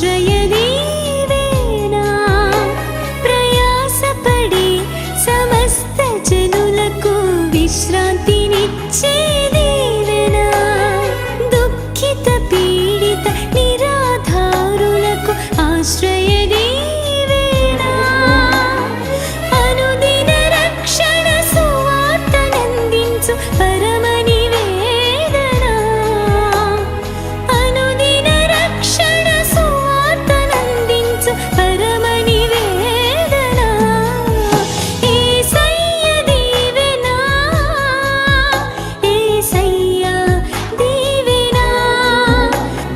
ఆశ్రయదీవేనా ప్రయాసపడి సమస్త జనులకు విశ్రాంతినిచ్చే దీవెనా దుఃఖిత పీడిత నిరాధారులకు ఆశ్రయదీవేనా అనుదిన రక్షణ సువార్తనందించు పరమ నివేదనా అనుదిన రక్షణ సువార్తనందించు పరమ నివేదనా యేసయ్య దీవెనా యేసయ్య దీవెనా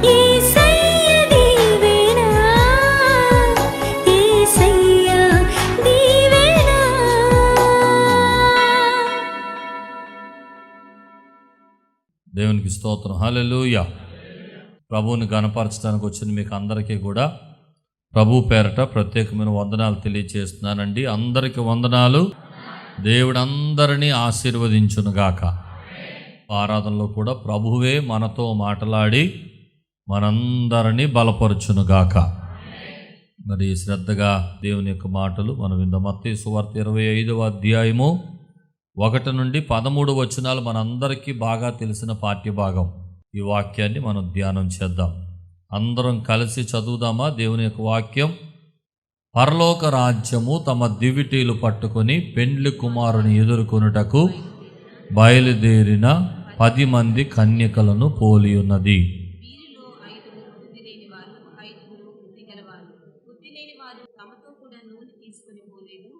యేసయ్య దీవెనా యేసయ్య దీవెనా. దేవునికి స్తోత్రం. హల్లెలూయా. ప్రభువుని గణపరచడానికి వచ్చిన మీకు అందరికీ కూడా ప్రభు పేరట ప్రత్యేకమైన వందనాలు తెలియజేస్తున్నానండి. అందరికీ వందనాలు. దేవుడు అందరినీ ఆశీర్వదించునుగాక. ఆరాధనలో కూడా ప్రభువే మనతో మాట్లాడి మనందరినీ బలపరచునుగాక. మరి శ్రద్ధగా దేవుని యొక్క మాటలు మనం విందాం. మత్తయి సువార్త 25వ అధ్యాయము 1 నుండి 13 వచనాలు మనందరికీ బాగా తెలిసిన పాఠ్యభాగం. ఈ వాక్యాన్ని మనం ధ్యానం చేద్దాం. అందరం కలిసి చదువుదామా దేవుని యొక్క వాక్యం? పరలోక రాజ్యము తమ దివిటీలు పట్టుకొని పెండ్లి కుమారుని ఎదుర్కొనుటకు బయలుదేరిన 10 మంది కన్యకలను పోలి ఉన్నది. వీరిలో 5 బుద్ధి లేని వారు, 5 బుద్ధి గలవారు. బుద్ధి లేని వారు తమతో కూడా నూనె తీసుకుని పోలేదు.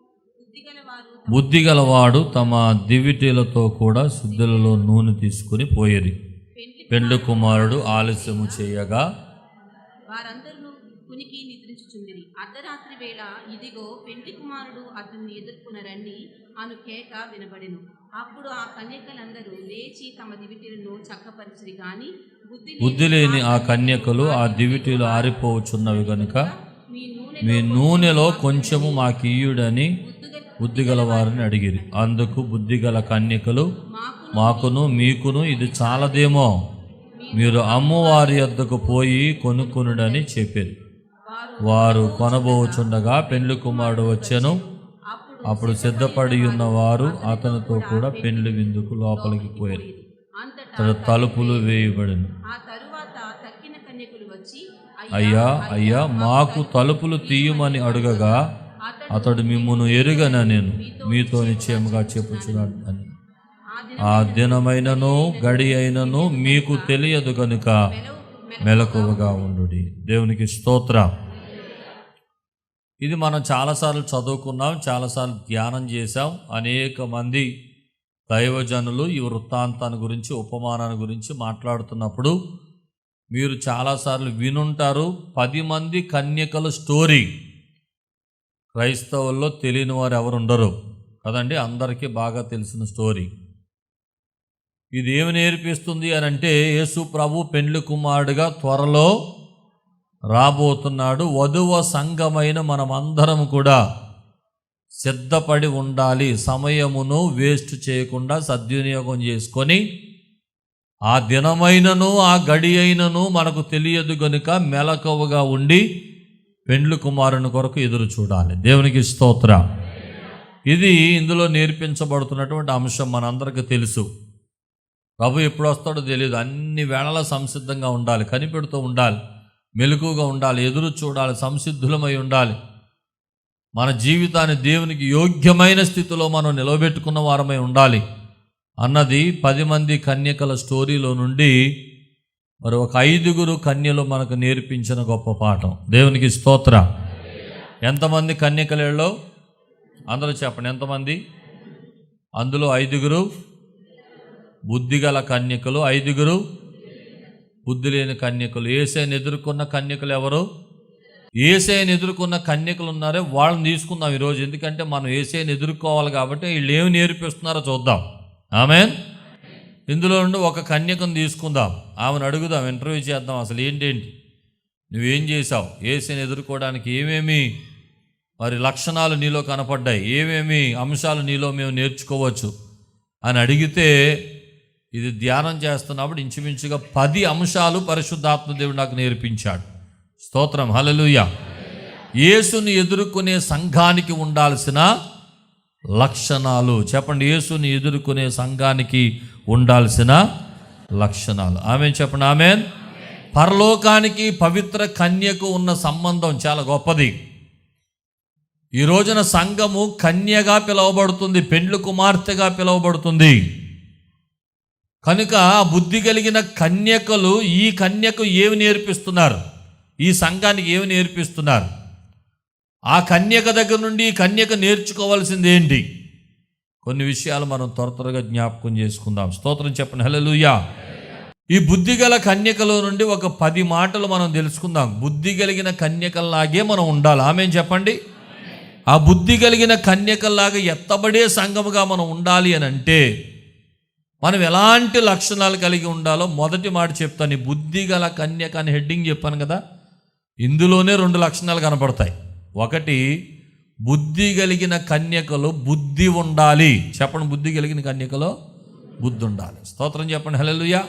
బుద్ధి గలవాడు తమ దివిటీలతో కూడా శుద్ధులలో నూనె తీసుకుని పోయేది. పెండ్లి కుమారుడు ఆలస్యము చేయగా వారందరూ కునికి నిద్రించుచుండిరి. అర్ధరాత్రి వేళ ఇదిగో పెండ్లి కుమారుడు అతన్ని ఎదుర్కొనరండి అను కేక వినబడెను. అప్పుడు ఆ కన్యకలందరూ లేచి తమ దివిటీలను చక్కపరిచిరి. గాని బుద్ధి లేని ఆ కన్యకలు ఆ దివిటీలు ఆరిపోవచ్చున్నవి గనుక మీ నూనెలో కొంచెము మాకియ్యుడని బుద్ధిగల వారిని అడిగిరి. అందుకు బుద్ధిగల కన్యకలు మాకును మీకును ఇది చాలదేమో, మీరు అమ్మవారి వద్దకు పోయి కొనుక్కునుడని చెప్పారు. వారు కొనబోచుండగా పెండ్లి కుమారుడు వచ్చెను. అప్పుడు సిద్ధపడి ఉన్నవారు అతనితో కూడా పెండ్లి విందుకు లోపలికి పోయారు. తలుపులు వేయబడిను. అయ్యా అయ్యా మాకు తలుపులు తీయమని అడుగగా అతడు మిమ్మును ఎరుగన నేను మీతో నిశ్చయముగా చెప్పుచున్నాను అని. ఆ దినమైనను గడి అయినను మీకు తెలియదు కనుక మెలకువగా ఉండుడి. దేవునికి స్తోత్రం. ఇది మనం చాలాసార్లు చదువుకున్నాం, చాలాసార్లు ధ్యానం చేశాం. అనేక మంది దైవజనులు ఈ వృత్తాంతాన్ని గురించి, ఉపమానాన్ని గురించి మాట్లాడుతున్నప్పుడు మీరు చాలాసార్లు వినుంటారు. 10 మంది కన్యకల స్టోరీ క్రైస్తవుల్లో తెలియని వారు ఎవరు ఉండరు కదండి. అందరికీ బాగా తెలిసిన స్టోరీ. ఇది ఏమి నేర్పిస్తుంది అని అంటే, యేసు ప్రభు పెండ్లి కుమారుడుగా త్వరలో రాబోతున్నాడు. వధువ సంఘమైన మనమందరం కూడా సిద్ధపడి ఉండాలి. సమయమును వేస్ట్ చేయకుండా సద్వినియోగం చేసుకొని ఆ దినమైనను ఆ గడి అయినను మనకు తెలియదు గనుక మెలకువగా ఉండి పెండ్లి కుమారుని కొరకు ఎదురు చూడాలి. దేవునికి స్తోత్రం. ఇది ఇందులో నేర్పించబడుతున్నటువంటి అంశం మనందరికీ తెలుసు. ప్రభు ఎప్పుడు వస్తాడో తెలియదు. అన్ని వేళలా సంసిద్ధంగా ఉండాలి, కనిపెడుతూ ఉండాలి, మెలకువగా ఉండాలి, ఎదురు చూడాలి, సంసిద్ధులమై ఉండాలి. మన జీవితాన్ని దేవునికి యోగ్యమైన స్థితిలో మనం నిలబెట్టుకున్న వారమై ఉండాలి అన్నది 10 మంది కన్యకల స్టోరీలో నుండి మరి ఒక 5 కన్యలు మనకు నేర్పించిన గొప్ప పాఠం. దేవునికి స్తోత్రం. ఎంతమంది కన్యకలలో? అందరూ చెప్పండి ఎంతమంది? అందులో 5 బుద్ధిగల కన్యకలు, 5 బుద్ధి లేని కన్యకలు. యేసయ్యను ఎదుర్కొన్న కన్యకలు ఎవరు? యేసయ్యను ఎదుర్కొన్న కన్యకలు ఉన్నారే, వాళ్ళని తీసుకుందాం ఈరోజు. ఎందుకంటే మనం యేసయ్యను ఎదుర్కోవాలి కాబట్టి వీళ్ళు ఏమి నేర్పిస్తున్నారో చూద్దాం. ఆమేన్. ఇందులో నుండి ఒక కన్యకను తీసుకుందాం, ఆమెను అడుగుదాం, ఇంటర్వ్యూ చేద్దాం. అసలు ఏంటేంటి నువ్వేం చేశావు, యేసయ్యను ఎదుర్కోవడానికి ఏమేమి మరి లక్షణాలు నీలో కనపడ్డాయి, ఏమేమి అంశాలు నీలో మేము నేర్చుకోవచ్చు అని అడిగితే, ఇది ధ్యానం చేస్తున్నప్పుడు ఇంచుమించుగా 10 అంశాలు పరిశుద్ధాత్మ దేవుడు నాకు నేర్పించాడు. స్తోత్రం, హల్లెలూయా. యేసుని ఎదుర్కొనే సంఘానికి ఉండాల్సిన లక్షణాలు చెప్పండి. యేసుని ఎదుర్కొనే సంఘానికి ఉండాల్సిన లక్షణాలు. ఆమేన్ చెప్పండి. ఆమేన్. పరలోకానికి పవిత్ర కన్యకు ఉన్న సంబంధం చాలా గొప్పది. ఈ రోజున సంఘము కన్యగా పిలువబడుతుంది, పెండ్లి కుమార్తెగా పిలువబడుతుంది. కనుక బుద్ధి కలిగిన కన్యకలు ఈ కన్యకు ఏమి నేర్పిస్తున్నారు, ఈ సంఘానికి ఏమి నేర్పిస్తున్నారు? ఆ కన్యక దగ్గర నుండి ఈ కన్యక నేర్చుకోవాల్సింది ఏంటి? కొన్ని విషయాలు మనం త్వరగా జ్ఞాపకం చేసుకుందాం. స్తోత్రం చెప్పండి, హల్లెలూయా. ఈ బుద్ధి గల కన్యకలో నుండి ఒక 10 మాటలు మనం తెలుసుకుందాం. బుద్ధి కలిగిన కన్యకల్లాగే మనం ఉండాలి. ఆమేన్ చెప్పండి. ఆ బుద్ధి కలిగిన కన్యకల్లాగా ఎత్తబడే సంఘముగా మనం ఉండాలి అని అంటే మనం ఎలాంటి లక్షణాలు కలిగి ఉండాలో మొదటి మాట చెప్తాను. ఈ బుద్ధి గల కన్యక అని హెడ్డింగ్ చెప్పాను కదా, ఇందులోనే 2 లక్షణాలు కనపడతాయి. ఒకటి, బుద్ధి కలిగిన కన్యకలో బుద్ధి ఉండాలి. చెప్పండి, బుద్ధి కలిగిన కన్యకలో బుద్ధి ఉండాలి. స్తోత్రం చెప్పండి, హల్లెలూయా.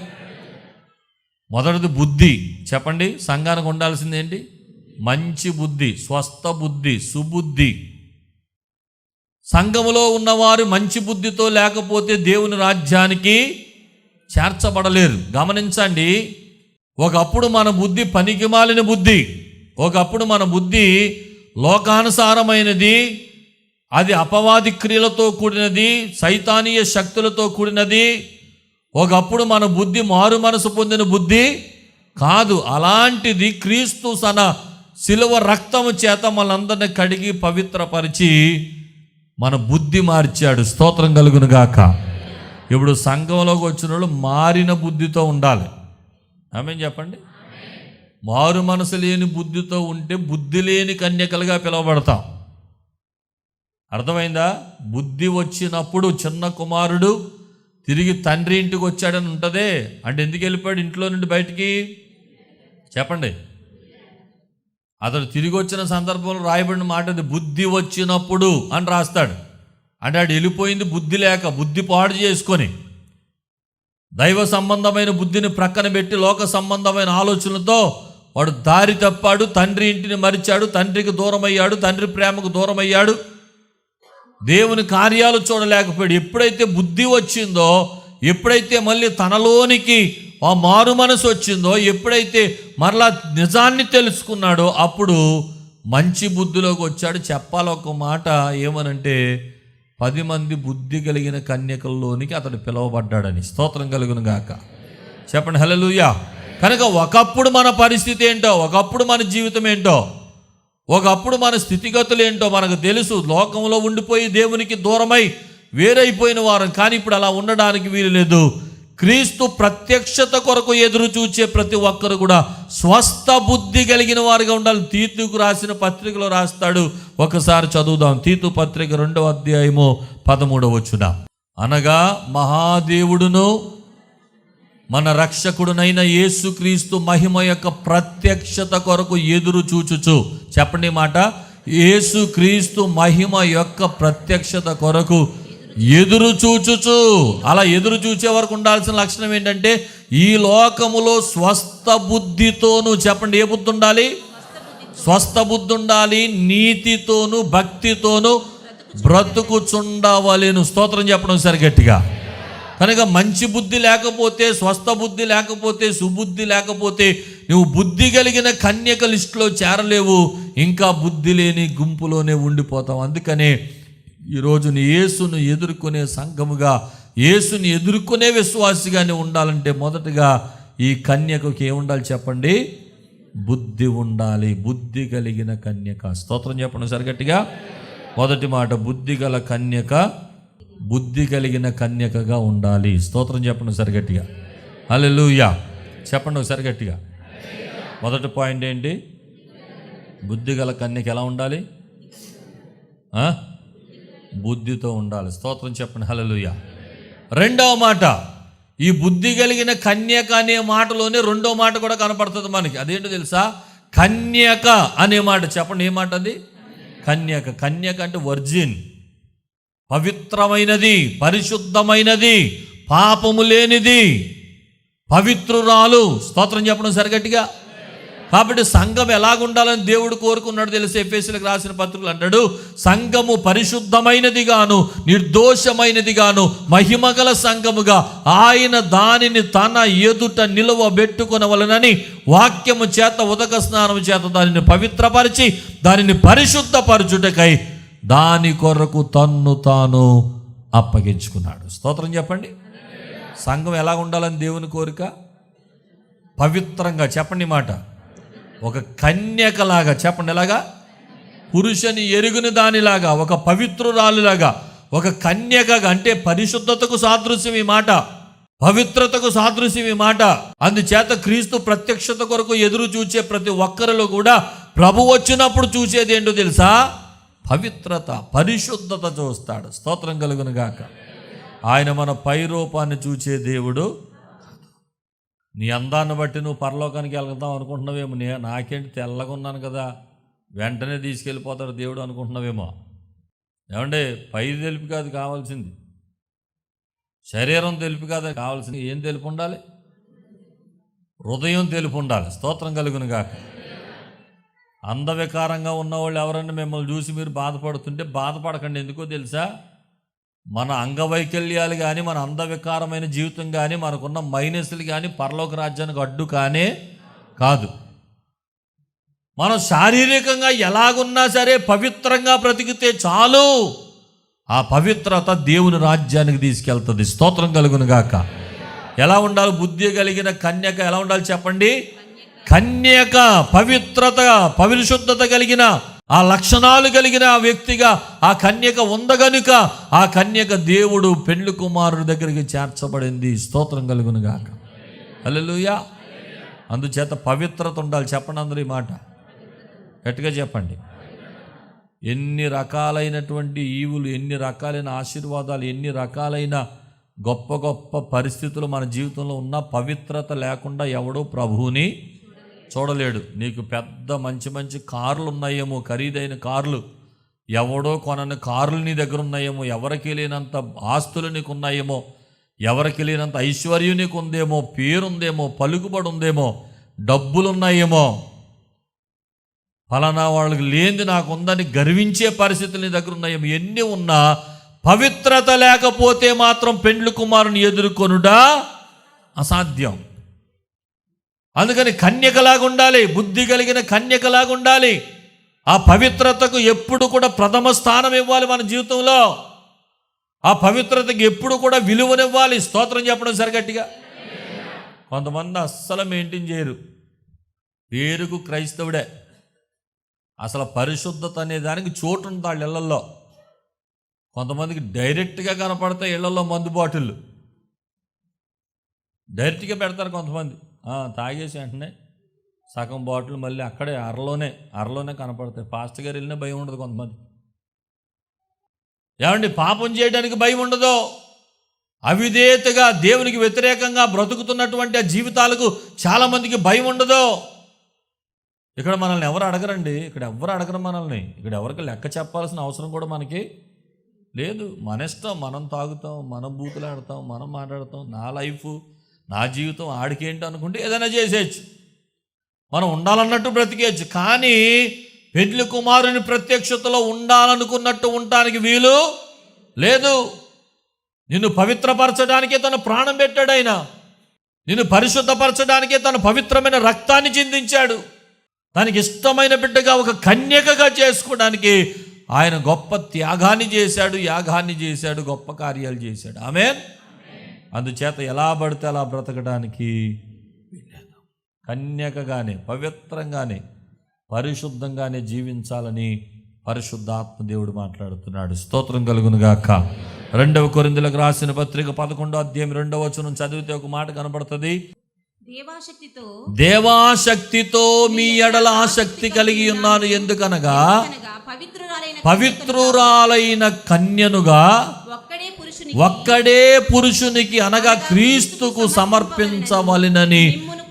మొదటిది బుద్ధి. చెప్పండి, సంఘానికి ఉండాల్సింది ఏంటి? మంచి బుద్ధి, స్వస్థ బుద్ధి, సుబుద్ధి. సంఘములో ఉన్నవారు మంచి బుద్ధితో లేకపోతే దేవుని రాజ్యానికి చేర్చబడలేరు. గమనించండి, ఒకప్పుడు మన బుద్ధి పనికిమాలిన బుద్ధి, ఒకప్పుడు మన బుద్ధి లోకానుసారమైనది, అది అపవాది క్రియలతో కూడినది, సైతానీయ శక్తులతో కూడినది. ఒకప్పుడు మన బుద్ధి మారు మనసు పొందిన బుద్ధి కాదు. అలాంటిది క్రీస్తు తన శిలువ రక్తము చేత మనందరిని కడిగి పవిత్రపరిచి మన బుద్ధి మార్చాడు. స్తోత్రం కలుగును గాక. ఇప్పుడు సంఘంలోకి వచ్చిన వాళ్ళు మారిన బుద్ధితో ఉండాలి. ఆమేన్ చెప్పండి. మారు మనసు లేని బుద్ధితో ఉంటే బుద్ధి లేని కన్యకలుగా పిలువబడతాం. అర్థమైందా? బుద్ధి వచ్చినప్పుడు చిన్న కుమారుడు తిరిగి తండ్రి ఇంటికి వచ్చాడని ఉంటుందే, అంటే ఎందుకు వెళ్ళిపోయాడు ఇంట్లో నుండి బయటికి? చెప్పండి. అతడు తిరిగి వచ్చిన సందర్భంలో రాయబడిన మాట అది, బుద్ధి వచ్చినప్పుడు అని రాస్తాడు. అంటే ఆడు వెళ్ళిపోయింది బుద్ధి లేక, బుద్ధి పాడు చేసుకొని, దైవ సంబంధమైన బుద్ధిని ప్రక్కన పెట్టి లోక సంబంధమైన ఆలోచనలతో వాడు దారి తప్పాడు, తండ్రి ఇంటిని మరిచాడు, తండ్రికి దూరం అయ్యాడు, తండ్రి ప్రేమకు దూరం అయ్యాడు, దేవుని కార్యాలు చూడలేకపోయాడు. ఎప్పుడైతే బుద్ధి వచ్చిందో, ఎప్పుడైతే మళ్ళీ తనలోనికి ఆ మారు మనసు వచ్చిందో, ఎప్పుడైతే మరలా నిజాన్ని తెలుసుకున్నాడో అప్పుడు మంచి బుద్ధిలోకి వచ్చాడు. చెప్పాలి ఒక మాట ఏమనంటే, 10 మంది బుద్ధి కలిగిన కన్యకల్లోనికి అతడు పిలువబడ్డాడని. స్తోత్రం కలుగును గాక. చెప్పండి, హల్లెలూయా. కనుక ఒకప్పుడు మన పరిస్థితి ఏంటో, ఒకప్పుడు మన జీవితం ఏంటో, ఒకప్పుడు మన స్థితిగతులు ఏంటో మనకు తెలుసు. లోకంలో ఉండిపోయి దేవునికి దూరమై వేరైపోయిన వారం. కానీ ఇప్పుడు అలా ఉండడానికి వీలు లేదు. క్రీస్తు ప్రత్యక్షత కొరకు ఎదురు చూచే ప్రతి ఒక్కరు కూడా స్వస్థ బుద్ధి కలిగిన వారుగా ఉండాలి. తీతుకు రాసిన పత్రికలో రాస్తాడు, ఒకసారి చదువుదాం. తీతు పత్రిక 2వ అధ్యాయము 13వ వచనం. అనగా మహాదేవుడును మన రక్షకుడునైన యేసుక్రీస్తు మహిమ యొక్క ప్రత్యక్షత కొరకు ఎదురు చూచుచు. చెప్పండి మాట, యేసుక్రీస్తు మహిమ యొక్క ప్రత్యక్షత కొరకు ఎదురు చూచుచు. అలా ఎదురు చూచే వరకు ఉండాల్సిన లక్షణం ఏంటంటే, ఈ లోకములో స్వస్థ బుద్ధితోను, చెప్పండి ఏ బుద్ధి ఉండాలి? స్వస్థ బుద్ధి ఉండాలి. నీతితోను భక్తితోను బ్రతుకుచుండవలెను. స్తోత్రం చెప్పడం సరి గట్టిగా. కనుక మంచి బుద్ధి లేకపోతే, స్వస్థ బుద్ధి లేకపోతే, సుబుద్ధి లేకపోతే నువ్వు బుద్ధి కలిగిన కన్యక లిస్టులో చేరలేవు. ఇంకా బుద్ధి లేని గుంపులోనే ఉండిపోతావు. అందుకనే ఈరోజు యేసును ఎదుర్కొనే సంఘముగా, యేసుని ఎదుర్కొనే విశ్వాసిగానే ఉండాలంటే మొదటగా ఈ కన్యకకి ఏముండాలి చెప్పండి? బుద్ధి ఉండాలి. బుద్ధి కలిగిన కన్యక. స్తోత్రం చెప్పండి సరిగట్టిగా. మొదటి మాట, బుద్ధి గల కన్యక బుద్ధి కలిగిన కన్యకగా ఉండాలి. స్తోత్రం చెప్పండి సరిగట్టిగా. హల్లెలూయా చెప్పండి సరిగట్టిగా. మొదటి పాయింట్ ఏంటి? బుద్ధి గల కన్యక ఎలా ఉండాలి? బుద్ధితో ఉండాలి. స్తోత్రం చెప్పండి. హల్లెలూయా. రెండవ మాట, ఈ బుద్ధి కలిగిన కన్యక అనే మాటలోనే రెండో మాట కూడా కనపడుతుంది మనకి. అదేంటో తెలుసా? కన్యక అనే మాట. చెప్పండి ఏ మాట అది? కన్యక. కన్యక అంటే వర్జిన్, పవిత్రమైనది, పరిశుద్ధమైనది, పాపము లేనిది, పవిత్రురాలు. స్తోత్రం చెప్పడం సరిగట్టిగా. కాబట్టి సంఘం ఎలాగుండాలని దేవుడు కోరుకున్నాడు తెలిసి ఎఫెసీయులకు రాసిన పత్రికలు అంటాడు, సంఘము పరిశుద్ధమైనది గాను నిర్దోషమైనది గాను మహిమగల సంఘముగా ఆయన దానిని తన ఎదుట నిలువబెట్టుకొనవలెనని వాక్యము చేత ఉదక స్నానము చేత దానిని పవిత్రపరిచి దానిని పరిశుద్ధపరచుటకై దాని కొరకు తన్ను తాను అప్పగించుకున్నాడు. స్తోత్రం చెప్పండి. సంఘం ఎలా ఉండాలని దేవుని కోరిక? పవిత్రంగా. చెప్పండి మాట. ఒక కన్యకలాగా. చెప్పండి ఎలాగా? పురుషుని ఎరుగుని దానిలాగా, ఒక పవిత్రురాలులాగా, ఒక కన్యకగా. అంటే పరిశుద్ధతకు సాదృశ్యం ఈ మాట, పవిత్రతకు సాదృశ్యం ఈ మాట. అందుచేత క్రీస్తు ప్రత్యక్షత కొరకు ఎదురు చూచే ప్రతి ఒక్కరిలో కూడా ప్రభు వచ్చినప్పుడు చూసేది ఏంటో తెలుసా? పవిత్రత, పరిశుద్ధత చూస్తాడు. స్తోత్రం కలుగును గాక. ఆయన మన పై రూపాన్ని చూచే దేవుడు. నీ అందాన్ని బట్టి నువ్వు పరలోకానికి వెళ్తాం అనుకుంటున్నావేమో. నాకేంటి తెల్లగా ఉన్నాను కదా వెంటనే తీసుకెళ్ళిపోతాడు దేవుడు అనుకుంటున్నావేమో. ఏమంటే పై తెలుపు కాదు కావాల్సింది, శరీరం తెలుపు కాదు కావాల్సింది. ఏం తెలుపు ఉండాలి? హృదయం తెలుపు ఉండాలి. స్తోత్రం కలుగును గాక. అందవికారంగా ఉన్నవాళ్ళు ఎవరన్నా మిమ్మల్ని చూసి మీరు బాధపడుతుంటే బాధపడకండి. ఎందుకో తెలుసా? మన అంగవైకల్యాలు కానీ, మన అందవికారమైన జీవితం కానీ, మనకున్న మైనస్లు కానీ పరలోక రాజ్యానికి అడ్డు కానే కాదు. మనం శారీరకంగా ఎలాగున్నా సరే పవిత్రంగా బ్రతికితే చాలు. ఆ పవిత్రత దేవుని రాజ్యానికి తీసుకెళ్తుంది. స్తోత్రం కలుగును గాక. ఎలా ఉండాలి? బుద్ధి కలిగిన కన్యక ఎలా ఉండాలి చెప్పండి? కన్యక, పవిత్రత, పరిశుద్ధత కలిగిన ఆ లక్షణాలు కలిగిన ఆ వ్యక్తిగా ఆ కన్యక ఉందగనుక ఆ కన్యక దేవుడు పెండ్లి కుమారుడి దగ్గరికి చేర్చబడింది. స్తోత్రం కలుగును గాక. హల్లెలూయా. అందుచేత పవిత్రత ఉండాలి. చెప్పండి అందరూ ఈ మాట గట్టిగా చెప్పండి. ఎన్ని రకాలైనటువంటి ఈవులు, ఎన్ని రకాలైన ఆశీర్వాదాలు, ఎన్ని రకాలైన గొప్ప గొప్ప పరిస్థితులు మన జీవితంలో ఉన్న పవిత్రత లేకుండా ఎవడో ప్రభువుని చూడలేడు. నీకు పెద్ద మంచి మంచి కార్లు ఉన్నాయేమో, ఖరీదైన కార్లు, ఎవడో కొనని కార్లు నీ దగ్గర ఉన్నాయేమో, ఎవరికి లేనంత ఆస్తులు నీకు ఉన్నాయేమో, ఎవరికి లేనంత ఐశ్వర్యం నీకు ఉందేమో, పేరుందేమో, పలుకుబడి ఉందేమో, డబ్బులున్నాయేమో, ఫలానా వాళ్ళకి లేనిది నాకు ఉందని గర్వించే పరిస్థితులు నీ దగ్గర ఉన్నాయేమో. ఎన్ని ఉన్నా పవిత్రత లేకపోతే మాత్రం పెండ్లి కుమారుని ఎదుర్కొనుడా అసాధ్యం. అందుకని కన్యకలాగా ఉండాలి, బుద్ధి కలిగిన కన్యకలాగా ఉండాలి. ఆ పవిత్రతకు ఎప్పుడు కూడా ప్రథమ స్థానం ఇవ్వాలి మన జీవితంలో. ఆ పవిత్రతకి ఎప్పుడు కూడా విలువనివ్వాలి. స్తోత్రం చెప్పడం సరిగట్టిగా. కొంతమంది అస్సలు మెయింటైన్ చేయరు, పేరుకు క్రైస్తవుడే, అసలు పరిశుద్ధత అనే దానికి చోటు ఉంది వాళ్ళ ఇళ్లలో. కొంతమందికి డైరెక్ట్గా కనపడతాయి ఇళ్లలో మందు బాటిళ్ళు డైరెక్ట్గా పెడతారు. కొంతమంది తాగేసి వెంటనే సగం బాటిల్ మళ్ళీ అక్కడే అరలోనే కనపడతాయి. పాస్టర్ గారు వెళ్ళినా భయం ఉండదు కొంతమంది. ఏమండి, పాపం చేయడానికి భయం ఉండదు. అవిధేయతగా దేవునికి వ్యతిరేకంగా బ్రతుకుతున్నటువంటి ఆ జీవితాలకు చాలామందికి భయం ఉండదు. ఇక్కడ మనల్ని ఎవరు అడగరండి, ఇక్కడ ఎవరు అడగరు మనల్ని. ఇక్కడ ఎవరికి లెక్క చెప్పాల్సిన అవసరం కూడా మనకి లేదు. మన ఇష్టం, మనం తాగుతాం, మనం బూతులాడతాం, మనం మాట్లాడతాం. నా లైఫ్, నా జీవితం ఆడికేంటి అనుకుంటే ఏదైనా చేసేయచ్చు, మనం ఉండాలన్నట్టు బ్రతికేయచ్చు. కానీ పెండ్లి కుమారుని ప్రత్యక్షతలో ఉండాలనుకున్నట్టు ఉండటానికి వీలు లేదు. నిన్ను పవిత్రపరచడానికే తన ప్రాణం పెట్టాడు ఆయన. నిన్ను పరిశుద్ధపరచడానికే తన పవిత్రమైన రక్తాన్ని చిందించాడు. దానికి ఇష్టమైన బిడ్డగా ఒక కన్యకగా చేసుకోవడానికి ఆయన గొప్ప త్యాగాన్ని చేశాడు, యాగాన్ని చేశాడు, గొప్ప కార్యాలు చేశాడు. ఆమేన్. అందుచేత ఎలా పడితే అలా బ్రతకడానికి కన్యకగానే, పవిత్రంగానే, పరిశుద్ధంగానే జీవించాలని పరిశుద్ధాత్మ దేవుడు మాట్లాడుతున్నాడు. స్తోత్రం కలుగును గాక. 2 కొరింథీయులకు రాసిన పత్రిక 11వ అధ్యాయం 2వ వచనం చదివితే ఒక మాట కనబడుతుంది. దేవాశక్తితో మీ ఎడల ఆసక్తి కలిగి ఉన్నాను, ఎందుకనగా పవిత్రురాలైన కన్యనుగా ఒక్కడే పురుషునికి అనగా క్రీస్తుకు సమర్పించవలెనని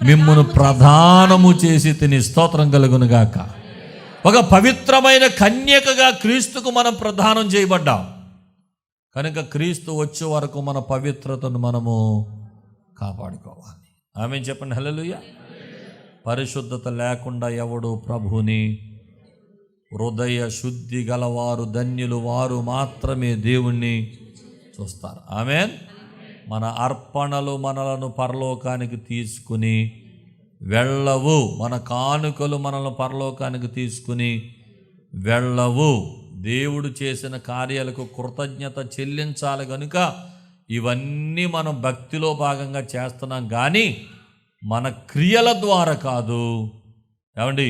మిమ్మును ప్రధానము చేసి తిని. స్తోత్రం కలుగును గాక. ఒక పవిత్రమైన కన్యకగా క్రీస్తుకు మనం ప్రదానం చేయబడ్డాం కనుక క్రీస్తు వచ్చే వరకు మన పవిత్రతను మనము కాపాడుకోవాలి. ఆమేన్ చెప్పండి. హల్లెలూయా. పరిశుద్ధత లేకుండా ఎవడు ప్రభుని హృదయ శుద్ధి గలవారు ధన్యులు, వారు మాత్రమే దేవుణ్ణి చూస్తారు. ఆమేన్. మన అర్పణలు మనలను పరలోకానికి తీసుకుని వెళ్ళవు, మన కానుకలు మనల్ని పరలోకానికి తీసుకుని వెళ్ళవు. దేవుడు చేసిన కార్యాలకు కృతజ్ఞత చెల్లించాలి కనుక ఇవన్నీ మనం భక్తిలో భాగంగా చేస్తున్నాం, కానీ మన క్రియల ద్వారా కాదు. ఏమండి,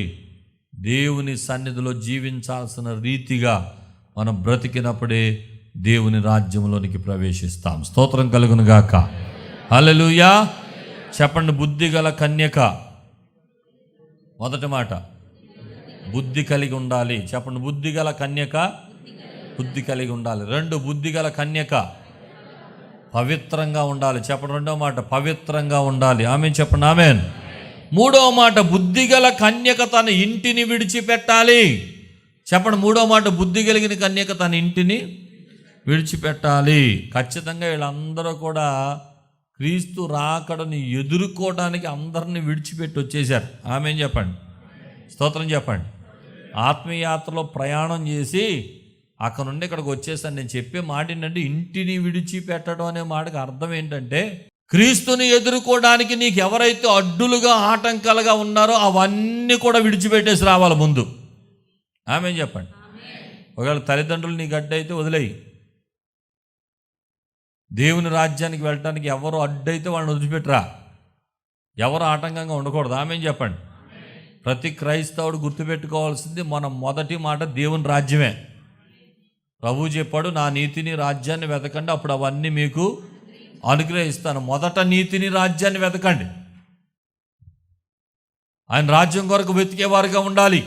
దేవుని సన్నిధిలో జీవించాల్సిన రీతిగా మనం బ్రతికినప్పుడే దేవుని రాజ్యంలోనికి ప్రవేశిస్తాం. స్తోత్రం కలుగును గాక. హల్లెలూయా. చెప్పండి, బుద్ధిగల కన్యక. మొదటి మాట బుద్ధి కలిగి ఉండాలి. చెప్పండి, బుద్ధిగల కన్యక బుద్ధి కలిగి ఉండాలి. 2, బుద్ధిగల కన్యక పవిత్రంగా ఉండాలి. చెప్పండి, రెండో మాట పవిత్రంగా ఉండాలి. ఆమేన్ చెప్పండి. ఆమేన్. 3వ మాట బుద్ధిగల కన్యక తన ఇంటిని విడిచిపెట్టాలి. చెప్పండి, 3వ మాట బుద్ధి కలిగిన కన్యక తన ఇంటిని విడిచిపెట్టాలి. ఖచ్చితంగా వీళ్ళందరూ కూడా క్రీస్తు రాకడని ఎదుర్కోవడానికి అందరినీ విడిచిపెట్టి వచ్చేసారు. ఆమేన్ చెప్పండి. స్తోత్రం చెప్పండి. ఆత్మీయాత్రలో ప్రయాణం చేసి అక్కడ నుండి ఇక్కడికి వచ్చేసాను. నేను చెప్పే మాట ఏంటంటే, ఇంటిని విడిచిపెట్టడం అనే మాటకి అర్థం ఏంటంటే, క్రీస్తుని ఎదుర్కోవడానికి నీకు ఎవరైతే అడ్డులుగా ఆటంకాలుగా ఉన్నారో అవన్నీ కూడా విడిచిపెట్టేసి రావాలి ముందు. ఆమేన్ చెప్పండి. ఒకవేళ తల్లిదండ్రులు నీకు అడ్డు అయితే వదిలేయి. దేవుని రాజ్యానికి వెళ్ళటానికి ఎవరు అడ్డైతే వాళ్ళని వదిలిపెట్టరా. ఎవరు ఆటంకంగా ఉండకూడదు. ఆమేన్ చెప్పండి. ప్రతి క్రైస్తవుడు గుర్తుపెట్టుకోవాల్సింది మన మొదటి మాట దేవుని రాజ్యమే. ప్రభువు చెప్పాడు, నా నీతిని రాజ్యాన్ని వెతకండి, అప్పుడు అవన్నీ మీకు అనుగ్రహిస్తాను. మొదట నీతిని రాజ్యాన్ని వెతకండి. ఆయన రాజ్యం కొరకు వెతికేవారుగా ఉండాలి.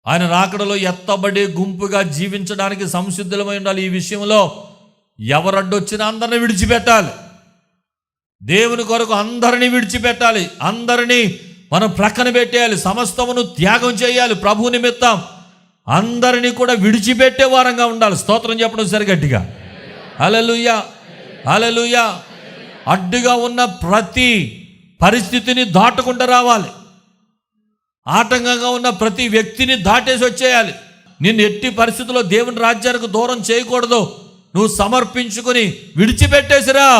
ఆయన రాకడలో ఎత్తబడి గుంపుగా జీవించడానికి సంసిద్ధులమై ఉండాలి. ఈ విషయంలో ఎవరడ్డొచ్చినా అందరిని విడిచిపెట్టాలి. దేవుని కొరకు అందరినీ విడిచిపెట్టాలి. అందరినీ మనం ప్రక్కన పెట్టేయాలి. సమస్తమును త్యాగం చేయాలి ప్రభు నిమిత్తం. అందరినీ కూడా విడిచిపెట్టే వారంగా ఉండాలి. స్తోత్రం చెప్పడం సరిగట్టిగా. హల్లెలూయా, హల్లెలూయా. అడ్డుగా ఉన్న ప్రతి పరిస్థితిని దాటుకుంటూ రావాలి. ఆటంకంగా ఉన్న ప్రతి వ్యక్తిని దాటేసి వచ్చేయాలి. నిన్ను ఎట్టి పరిస్థితుల్లో దేవుని రాజ్యానికి దూరం చేయకూడదు. నువ్వు సమర్పించుకొని విడిచిపెట్టేసిరా.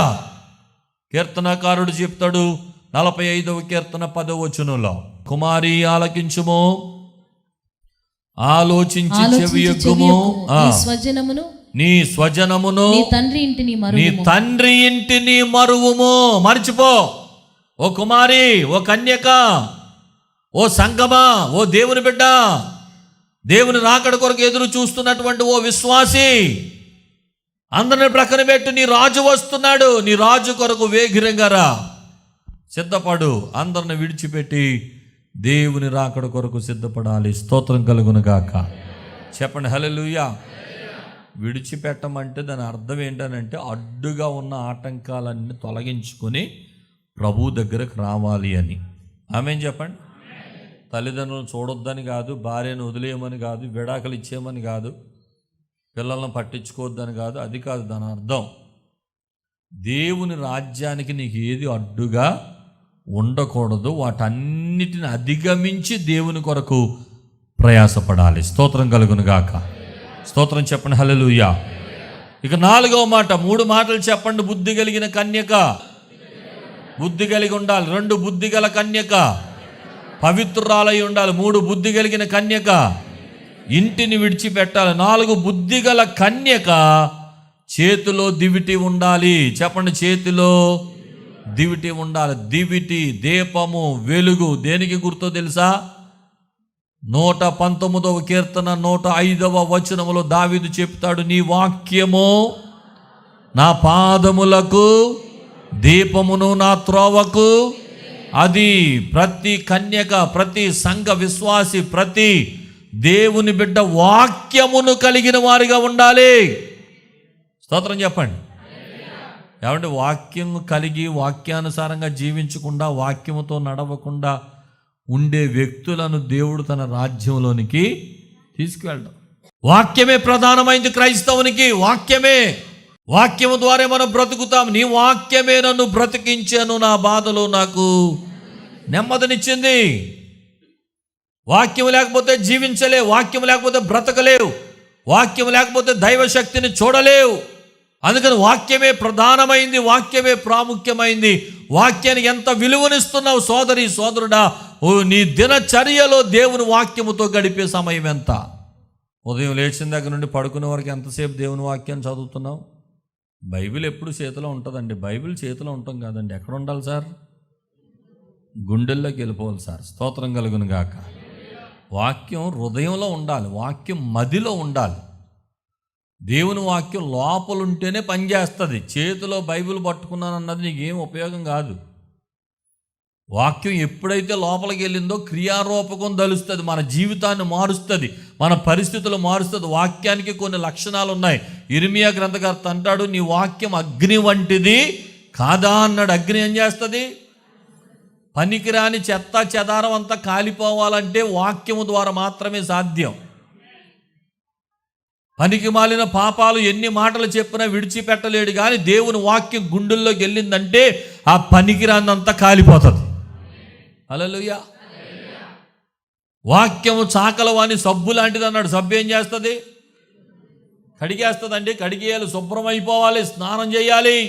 కీర్తనకారుడు చెప్తాడు 45వ కీర్తన 10వ వచనంలో, కుమారి ఆలకించుము, ఆలోచించి చెవియొగ్గుము, నీ స్వజనమును నీ తండ్రి ఇంటిని మరువుము. మర్చిపో. ఓ కుమారి, ఓ కన్యక, ఓ సంగమా, ఓ దేవుని బిడ్డ, దేవుని రాకడ కొరకు ఎదురు చూస్తున్నటువంటి ఓ విశ్వాసి, అందరిని ప్రక్కన పెట్టి నీ రాజు వస్తున్నాడు. నీ రాజు కొరకు వేగిరంగా రా, సిద్ధపడు. అందరిని విడిచిపెట్టి దేవుని రాకడ కొరకు సిద్ధపడాలి. స్తోత్రం కలుగును గాక. చెప్పండి హల్లెలూయా. విడిచిపెట్టమంటే దాని అర్థం ఏంటనంటే, అడ్డుగా ఉన్న ఆటంకాలన్నీ తొలగించుకొని ప్రభు దగ్గరకు రావాలి అని. ఆమేన్ చెప్పండి. తల్లిదండ్రులను చూడొద్దని కాదు, భార్యను వదిలేయమని కాదు, విడాకులు ఇచ్చేయమని కాదు, పిల్లలను పట్టించుకోవద్దని కాదు, అది కాదు దాని అర్థం. దేవుని రాజ్యానికి నీకు ఏది అడ్డుగా ఉండకూడదు. వాటన్నిటిని అధిగమించి దేవుని కొరకు ప్రయాసపడాలి. స్తోత్రం కలుగును గాక. స్తోత్రం చెప్పండి హల్లెలూయా. ఇక 4వ మాట, 3 మాటలు చెప్పండి. బుద్ధి కలిగిన కన్యక బుద్ధి కలిగి ఉండాలి. 2 బుద్ధి గల కన్యక పవిత్రురాలై ఉండాలి. 3 బుద్ధి కలిగిన కన్యక ఇంటిని విడిచిపెట్టాలి. 4 బుద్ధి గల కన్యక చేతిలో దివిటి ఉండాలి. చెప్పండి, చేతిలో దివిటి ఉండాలి. దివిటి, దీపము, వెలుగు దేనికి గుర్తో తెలుసా? 119వ కీర్తన 105వ వచనములో దావీదు చెప్తాడు, నీ వాక్యము నా పాదములకు దీపమును నా త్రోవకు. అది ప్రతి కన్యక, ప్రతి సంఘ విశ్వాసి, ప్రతి దేవుని బిడ్డ వాక్యమును కలిగిన వారిగా ఉండాలి. స్తోత్రం చెప్పండి. ఏమంటే వాక్యం కలిగి వాక్యానుసారంగా జీవించకుండా, వాక్యముతో నడవకుండా ఉండే వ్యక్తులను దేవుడు తన రాజ్యంలోనికి తీసుకువెళ్ళడం. వాక్యమే ప్రధానమైంది క్రైస్తవునికి. వాక్యము ద్వారా మనం బ్రతుకుతాం. నీ వాక్యమే నన్ను బ్రతికించాను, నా బాధలో నాకు నెమ్మదినిచ్చింది. వాక్యం లేకపోతే జీవించలేవు, వాక్యం లేకపోతే బ్రతకలేవు, వాక్యం లేకపోతే దైవశక్తిని చూడలేవు. అందుకని వాక్యమే ప్రధానమైంది, వాక్యమే ప్రాముఖ్యమైంది. వాక్యానికి ఎంత విలువనిస్తున్నావు సోదరి సోదరుడా? నీ దినచర్యలో దేవుని వాక్యముతో గడిపే సమయం ఎంత? ఉదయం లేచిన దగ్గర నుండి పడుకునే వరకు ఎంతసేపు దేవుని వాక్యాన్ని చదువుతున్నావు? బైబిల్ ఎప్పుడు చేతిలో ఉంటుందండి. బైబిల్ చేతిలో ఉంటాం కాదండి. ఎక్కడ ఉండాలి సార్? గుండెల్లోకి వెళ్ళిపోవాలి సార్. స్తోత్రం కలుగును గాక. వాక్యం హృదయంలో ఉండాలి, వాక్యం మదిలో ఉండాలి. దేవుని వాక్యం లోపలుంటేనే పనిచేస్తుంది. చేతిలో బైబిల్ పట్టుకున్నానన్నది నీకేం ఉపయోగం కాదు. వాక్యం ఎప్పుడైతే లోపలికి వెళ్ళిందో క్రియారూపకం దలుస్తుంది, మన జీవితాన్ని మారుస్తుంది, మన పరిస్థితులు మారుస్తుంది. వాక్యానికి కొన్ని లక్షణాలు ఉన్నాయి. ఇర్మియా గ్రంథకర్త అంటాడు, నీ వాక్యం అగ్ని వంటిది కాదా అన్నాడు. అగ్ని ఏం చేస్తుంది? పనికిరాని చెత్త చెదారం అంతా కాలిపోవాలంటే వాక్యము ద్వారా మాత్రమే సాధ్యం. పనికి మాలిన పాపాలు ఎన్ని మాటలు చెప్పినా విడిచిపెట్టలేడు, కానీ దేవుని వాక్యం గుండెల్లోకి వెళ్ళిందంటే ఆ పనికిరానంతా కాలిపోతుంది. హల్లెలూయా. వాక్యము చాకలవాని సబ్బు లాంటిది అన్నాడు. సబ్బు ఏం చేస్తుంది? కడిగేస్తుందండి. కడిగేయాలి, శుభ్రం అయిపోవాలి, స్నానం చేయాలి.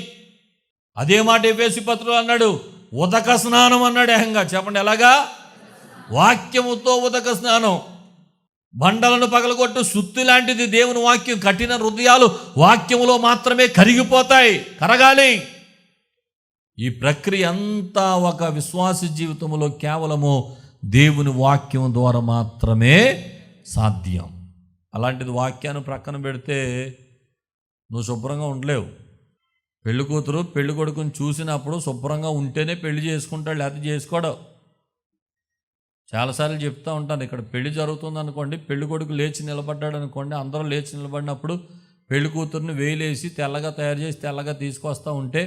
అదే మాట ఎఫెసీ పత్రికలో అన్నాడు, ఉదక స్నానం అన్నాడు. ఏకంగా చెప్పండి ఎలాగా? వాక్యముతో ఉదక స్నానం. బండలను పగలగొట్టు సుత్తి లాంటిది దేవుని వాక్యం. కఠిన హృదయాలు వాక్యములో మాత్రమే కరిగిపోతాయి, కరగాలి. ఈ ప్రక్రియ అంతా ఒక విశ్వాస జీవితంలో కేవలము దేవుని వాక్యం ద్వారా మాత్రమే సాధ్యం. అలాంటిది వాక్యాన్ని ప్రక్కన పెడితే నువ్వు శుభ్రంగా ఉండలేవు. పెళ్లి కూతురు పెళ్లి కొడుకుని చూసినప్పుడు శుభ్రంగా ఉంటేనే పెళ్లి చేసుకుంటాడు, లేకపోతే చేసుకోడు. చాలాసార్లు చెప్తూ ఉంటాను, ఇక్కడ పెళ్లి జరుగుతుంది అనుకోండి, పెళ్లి కొడుకు లేచి నిలబడ్డాడు అనుకోండి, అందరూ లేచి నిలబడినప్పుడు పెళ్లి కూతురుని వేలేసి తెల్లగా తయారు చేసి తెల్లగా తీసుకొస్తూ ఉంటే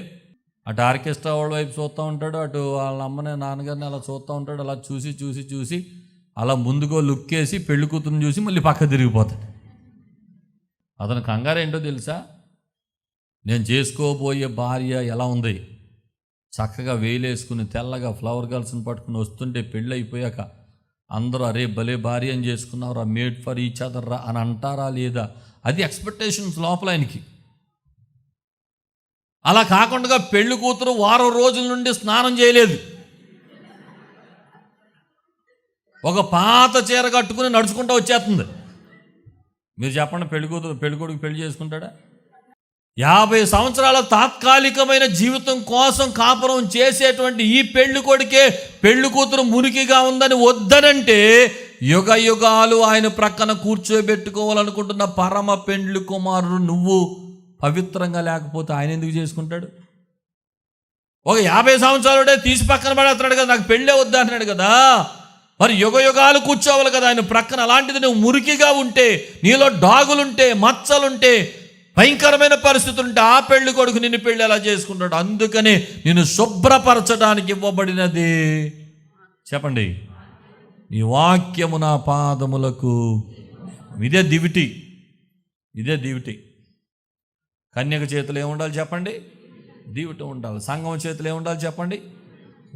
అటు ఆర్కెస్ట్రా వాళ్ళ వైపు చూస్తూ ఉంటాడు, అటు వాళ్ళ అమ్మని నాన్నగారిని అలా చూస్తూ ఉంటాడు. అలా చూసి చూసి చూసి అలా ముందుకో లుక్ వేసి పెళ్లి కూతురుని చూసి మళ్ళీ పక్క తిరిగిపోతాడు. అతను కంగారు ఏంటో తెలుసా? నేను చేసుకోబోయే భార్య ఎలా ఉంది, చక్కగా వేలేసుకుని తెల్లగా ఫ్లవర్ గర్ల్స్ని పట్టుకుని వస్తుంటే పెళ్ళి అయిపోయాక అందరూ అరే భలే భార్య అని చేసుకున్నారా, మేడ్ ఫర్ ఈచ్ అదర్ రా అని అంటారా లేదా? అది ఎక్స్పెక్టేషన్స్ లోపల ఆయనకి. అలా కాకుండా పెళ్లి కూతురు వారం రోజుల నుండి స్నానం చేయలేదు, ఒక పాత చీర కట్టుకుని నడుచుకుంటూ వచ్చేస్తుంది. మీరు చెప్పండి, పెళ్లి కూతురు పెళ్లి కొడుకు పెళ్లి చేసుకుంటాడా? 50 సంవత్సరాల తాత్కాలికమైన జీవితం కోసం కాపురం చేసేటువంటి ఈ పెళ్లి కొడుకే పెళ్లి కూతురు మురికిగా ఉందని వద్దనంటే యుగ యుగాలు ఆయన ప్రక్కన కూర్చోబెట్టుకోవాలనుకుంటున్న పరమ పెండ్లి కుమారుడు నువ్వు పవిత్రంగా లేకపోతే ఆయన ఎందుకు చేసుకుంటాడు? ఒక 50 సంవత్సరాలుడే తీసి పక్కన పడేస్తున్నాడు కదా, నాకు పెళ్ళే వద్దా అంటున్నాడు కదా. మరి యుగ యుగాలు కూర్చోవాలి కదా ఆయన ప్రక్కన. అలాంటిది నువ్వు మురికిగా ఉంటే, నీలో డాగులుంటే, మచ్చలుంటే, భయంకరమైన పరిస్థితులు ఉంటే ఆ పెళ్లి కొడుకు నిన్ను పెళ్ళి ఎలా చేసుకుంటాడు? అందుకని నిన్ను శుభ్రపరచడానికి ఇవ్వబడినది చెప్పండి, ఈ వాక్యము నా పాదములకు. ఇదే దివిటి, ఇదే దివిటి. కన్యక చేతులు ఏముండాలి చెప్పండి? దివిటి ఉండాలి. సంఘం చేతులు ఏముండాలి చెప్పండి?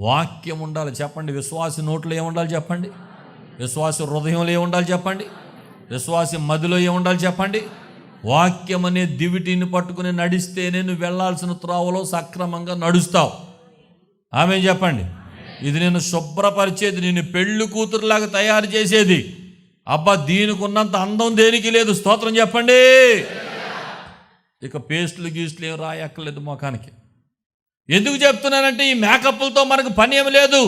వాక్యం ఉండాలి చెప్పండి. విశ్వాసి నోట్లో ఏముండాలి చెప్పండి? విశ్వాసి హృదయంలో ఏముండాలి చెప్పండి? విశ్వాసి మదిలో ఏముండాలి చెప్పండి? వాక్యం అనే దివిటిని పట్టుకుని నడిస్తేనే నువ్వు వెళ్ళాల్సిన త్రోవలో సక్రమంగా నడుస్తావు. ఆమె చెప్పండి. ఇది నేను శుభ్రపరిచేది, నేను పెళ్లి కూతురులాగా తయారు చేసేది. అబ్బా, దీనికి ఉన్నంత అందం దేనికి లేదు. స్తోత్రం చెప్పండి. ఇక పేస్టులు గీస్టులు ఏం రాయక్కర్లేదు ముఖానికి. ఎందుకు చెప్తున్నానంటే ఈ మేకప్లతో మనకు పని ఏమి లేదు.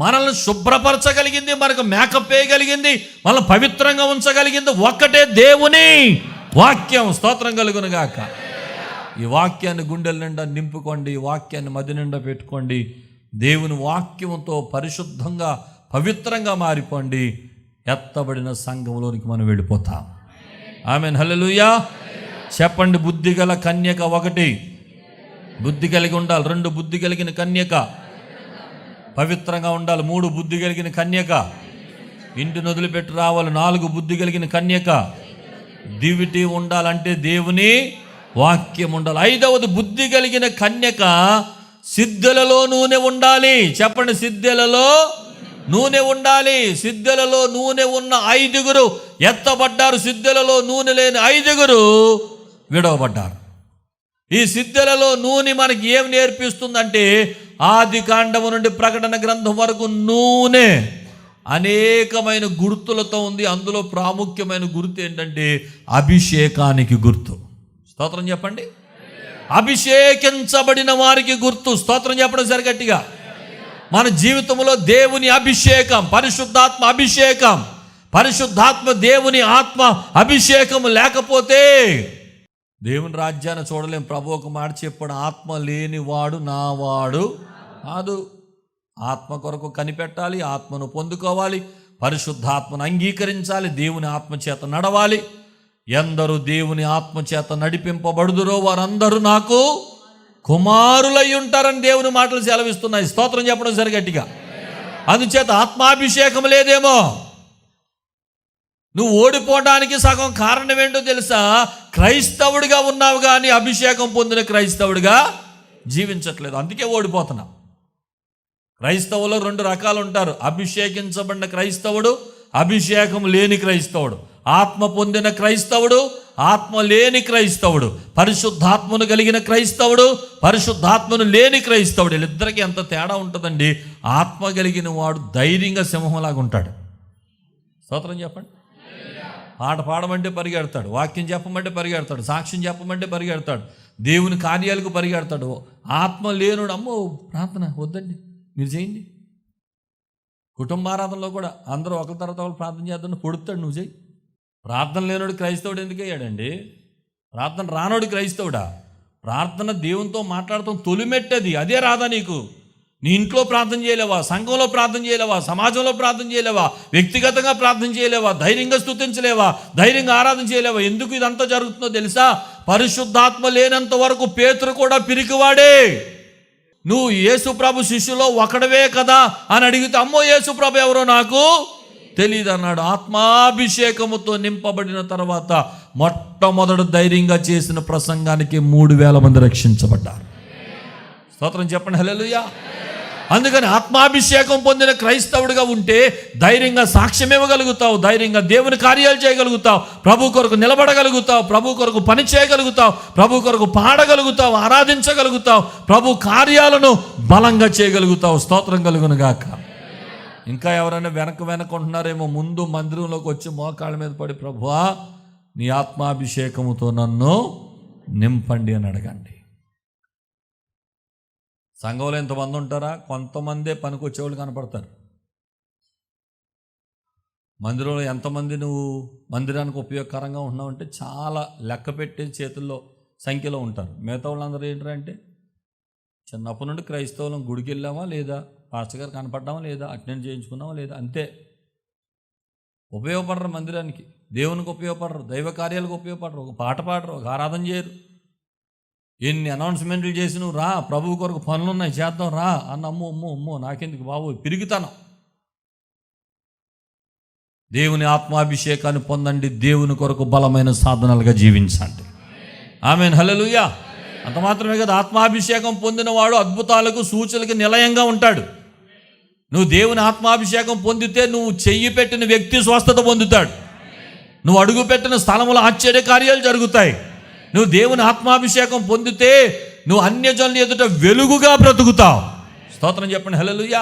మనల్ని శుభ్రపరచగలిగింది, మనకు మేకప్ వేయగలిగింది, మనల్ని పవిత్రంగా ఉంచగలిగింది ఒక్కటే దేవుని వాక్యం. స్తోత్రం కలుగును గాక. ఈ వాక్యాన్ని గుండెల నిండా నింపుకోండి, ఈ వాక్యాన్ని మది నిండా పెట్టుకోండి. దేవుని వాక్యంతో పరిశుద్ధంగా పవిత్రంగా మారిపోండి. ఎత్తబడిన సంఘంలోనికి మనం వెళ్ళిపోతాం. ఆమేన్, హల్లెలూయా. చెప్పండి. బుద్ధి గల కన్యక 1 బుద్ధి కలిగి ఉండాలి. 2 బుద్ధి కలిగిన కన్యక పవిత్రంగా ఉండాలి. 3 బుద్ధి కలిగిన కన్యక ఇంటిని వదిలిపెట్టి రావాలి. 4 బుద్ధి కలిగిన కన్యక దివిటి ఉండాలంటే దేవుని వాక్యం ఉండాలి. 5వది బుద్ధి కలిగిన కన్యక సిద్ధెలలో నూనె ఉండాలి. చెప్పండి, సిద్ధెలలో నూనె ఉండాలి. సిద్ధెలలో నూనె ఉన్న 5 ఎత్తబడ్డారు. సిద్ధెలలో నూనె లేని 5 విడవబడ్డారు. ఈ సిద్ధెలలో నూనె మనకి ఏం నేర్పిస్తుందంటే, ఆది కాండము నుండి ప్రకటన గ్రంథం వరకు నూనె అనేకమైన గుర్తులతో ఉంది. అందులో ప్రాముఖ్యమైన గుర్తు ఏంటంటే అభిషేకానికి గుర్తు. స్తోత్రం చెప్పండి. అభిషేకించబడిన వారికి గుర్తు. స్తోత్రం చెప్పడం సరి గట్టిగా. మన జీవితంలో దేవుని అభిషేకం, పరిశుద్ధాత్మ అభిషేకం, పరిశుద్ధాత్మ దేవుని ఆత్మ అభిషేకం లేకపోతే దేవుని రాజ్యాన్ని చూడలేం. ప్రభు ఒక మాట చెప్పాడు, ఆత్మ లేనివాడు నావాడు కాదు. ఆత్మ కొరకు కనిపెట్టాలి, ఆత్మను పొందుకోవాలి, పరిశుద్ధాత్మను అంగీకరించాలి, దేవుని ఆత్మ చేత నడవాలి. ఎందరు దేవుని ఆత్మ చేత నడిపింపబడుదురో వారందరూ నాకు కుమారులై ఉంటారని దేవుని మాటలు సెలవిస్తున్నాయి. స్తోత్రం చెప్పడం సరి గట్టిగా. అందుచేత ఆత్మాభిషేకం లేదేమో. నువ్వు ఓడిపోవడానికి సగం కారణం ఏంటో తెలుసా? క్రైస్తవుడిగా ఉన్నావు కానీ అభిషేకం పొందిన క్రైస్తవుడిగా జీవించట్లేదు. అందుకే ఓడిపోతున్నావు. క్రైస్తవులో 2 రకాలు ఉంటారు. అభిషేకించబడిన క్రైస్తవుడు, అభిషేకం లేని క్రైస్తవుడు. ఆత్మ పొందిన క్రైస్తవుడు, ఆత్మ లేని క్రైస్తవుడు. పరిశుద్ధాత్మను కలిగిన క్రైస్తవుడు, పరిశుద్ధాత్మను లేని క్రైస్తవుడు. వీళ్ళిద్దరికీ ఎంత తేడా ఉంటుందండి. ఆత్మ కలిగిన వాడు ధైర్యంగా సింహంలాగా ఉంటాడు. స్తోత్రం చెప్పండి. పాట పాడమంటే పరిగెడతాడు, వాక్యం చెప్పమంటే పరిగెడతాడు, సాక్ష్యం చెప్పమంటే పరిగెడతాడు, దేవుని కార్యాలకు పరిగెడతాడు. ఆత్మ లేనుడు అమ్మో ప్రార్థన వద్దండి, మీరు చేయండి. కుటుంబారాధనలో కూడా అందరూ ఒకరి తర్వాత ఒకరు ప్రార్థన చేద్దాం పొడుతాడు, నువ్వు చేయి. ప్రార్థన లేనోడు క్రైస్తవుడు ఎందుకు అయ్యాడండి? ప్రార్థన రానోడు క్రైస్తవుడా? ప్రార్థన దేవునితో మాట్లాడటం తొలిమెట్టది. అదే రాదా నీకు? నీ ఇంట్లో ప్రార్థన చేయలేవా? సంఘంలో ప్రార్థన చేయలేవా? సమాజంలో ప్రార్థన చేయలేవా? వ్యక్తిగతంగా ప్రార్థన చేయలేవా? ధైర్యంగా స్తుతించలేవా? ధైర్యంగా ఆరాధన చేయలేవా? ఎందుకు ఇదంతా జరుగుతుందో తెలుసా? పరిశుద్ధాత్మ లేనంత వరకు పేతురు కూడా పిరికివాడే. నువ్వు యేసుప్రభు శిష్యులో ఒకడవే కదా అని అడిగితే, అమ్మో యేసుప్రభు ఎవరో నాకు తెలియదు అన్నాడు. ఆత్మాభిషేకముతో నింపబడిన తర్వాత మొట్టమొదటి ధైర్యంగా చేసిన ప్రసంగానికి 3000 మంది రక్షించబడ్డారు. స్తోత్రం చెప్పండి, హల్లెలూయా. అందుకని ఆత్మాభిషేకం పొందిన క్రైస్తవుడిగా ఉంటే ధైర్యంగా సాక్ష్యం ఇవ్వగలుగుతావు, ధైర్యంగా దేవుని కార్యాలు చేయగలుగుతావు, ప్రభు కొరకు నిలబడగలుగుతావు, ప్రభు కొరకు పని చేయగలుగుతావు, ప్రభు కొరకు పాడగలుగుతావు, ఆరాధించగలుగుతావు, ప్రభు కార్యాలను బలంగా చేయగలుగుతావు. స్తోత్రం కలుగును గాక. ఇంకా ఎవరైనా వెనకుంటున్నారేమో, ముందు మందిరంలోకి వచ్చి మోకాళ్ళ మీద పడి, ప్రభువా నీ ఆత్మాభిషేకముతో నన్ను నింపండి అని అడగండి. సంఘంలో ఎంతమంది ఉంటారా? కొంతమందే పనికొచ్చేవాళ్ళు కనపడతారు. మందిరంలో ఎంతమంది నువ్వు మందిరానికి ఉపయోగకరంగా ఉన్నావు అంటే చాలా లెక్క పెట్టే చేతుల్లో సంఖ్యలో ఉంటారు. మిగతా వాళ్ళందరూ ఏంటంటే చిన్నప్పటి నుండి క్రైస్తవులం, గుడికి వెళ్ళామా లేదా, పాస్టర్ గారు కనపడ్డామా లేదా, అటెండ్ చేయించుకున్నామా లేదా, అంతే. ఉపయోగపడరు మందిరానికి, దేవునికి ఉపయోగపడరు, దైవ కార్యాలకు ఉపయోగపడరు, ఒక పాట పాడరు, ఒక ఆరాధన చేయరు. ఎన్ని అనౌన్స్మెంట్లు చేసి నువ్వు రా, ప్రభువు కొరకు పనులు ఉన్నాయి చేద్దాం రా అన్న, అమ్మో నాకెందుకు బాబు, పిరుగుతాను. దేవుని ఆత్మాభిషేకాన్ని పొందండి, దేవుని కొరకు బలమైన సాధనాలుగా జీవించండి. ఆమేన్, హల్లెలూయా. అంత మాత్రమే కదా, ఆత్మాభిషేకం పొందినవాడు అద్భుతాలకు సూచనలకు నిలయంగా ఉంటాడు. నువ్వు దేవుని ఆత్మాభిషేకం పొందితే నువ్వు చెయ్యి పెట్టిన వ్యక్తి స్వస్థత పొందుతాడు. నువ్వు అడుగు పెట్టిన స్థలములో ఆశ్చర్య కార్యాలు జరుగుతాయి. నువ్వు దేవుని ఆత్మాభిషేకం పొందితే నువ్వు అన్యజనుల ఎదుట వెలుగుగా బ్రతుకుతావు. స్తోత్రం చెప్పండి, హల్లెలూయా.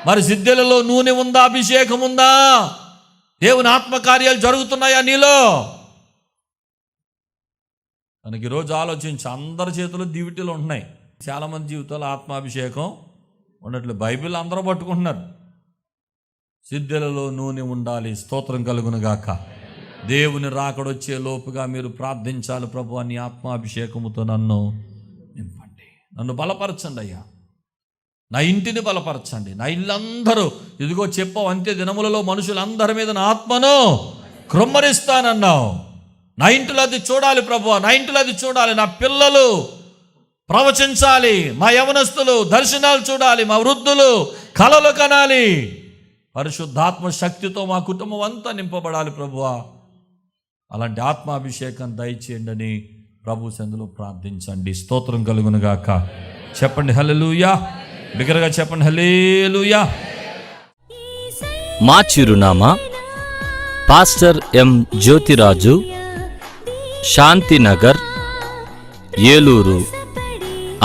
మరి సిద్ధులలో నూనె ఉందా? అభిషేకం ఉందా? దేవుని ఆత్మకార్యాలు జరుగుతున్నాయా నీలో? మనకి ఈరోజు ఆలోచించి, అందరి చేతులు దివిటీలు ఉంటున్నాయి, చాలామంది జీవితాలు ఆత్మాభిషేకం ఉండట్లేదు. బైబిల్ అందరూ పట్టుకుంటున్నారు. సిద్ధులలో నూనె ఉండాలి. స్తోత్రం కలుగును గాక. దేవుని రాకడొచ్చే లోపుగా మీరు ప్రార్థించాలి, ప్రభువా నీ ఆత్మాభిషేకముతో నన్ను నింపండి, నన్ను బలపరచండి అయ్యా, నా ఇంటిని బలపరచండి, నా ఇల్లందరూ ఇదిగో చెప్పావు, అంత్య దినములలో మనుషులందరి మీద నా ఆత్మను కృమ్మరిస్తానన్నావు. నా ఇంటిలో అది చూడాలి ప్రభువా, నా ఇంటిలో అది చూడాలి. నా పిల్లలు ప్రవచించాలి, మా యవనస్తులు దర్శనాలు చూడాలి, మా వృద్ధులు కలలు కనాలి. పరిశుద్ధాత్మ శక్తితో మా కుటుంబం అంతా నింపబడాలి ప్రభువా. అలాంటి ఆత్మాభిషేకం దయచేయండి అని ప్రభు సందులో ప్రార్థించండి. స్తోత్రం కలుగును గాక. చెప్పండి హల్లెలూయా. బిగ్గరగా చెప్పండి హల్లెలూయా. మా చిరునామా పాస్టర్ ఎం జ్యోతిరాజు, శాంతినగర్, ఏలూరు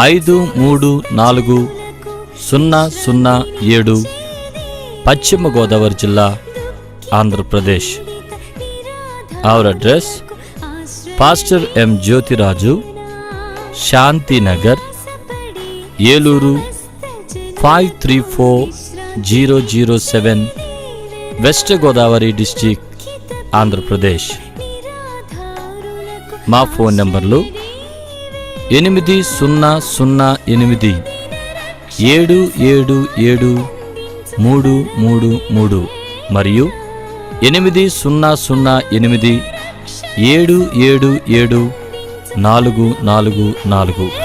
534007, పశ్చిమ గోదావరి జిల్లా, Andhra Pradesh. Our address pastor M Jyothiraju, Shantinagar, Eluru 534007, west Godavari district, Andhra Pradesh. మా ఫోన్ నంబర్లు 8007773333 మరియు 800877774444.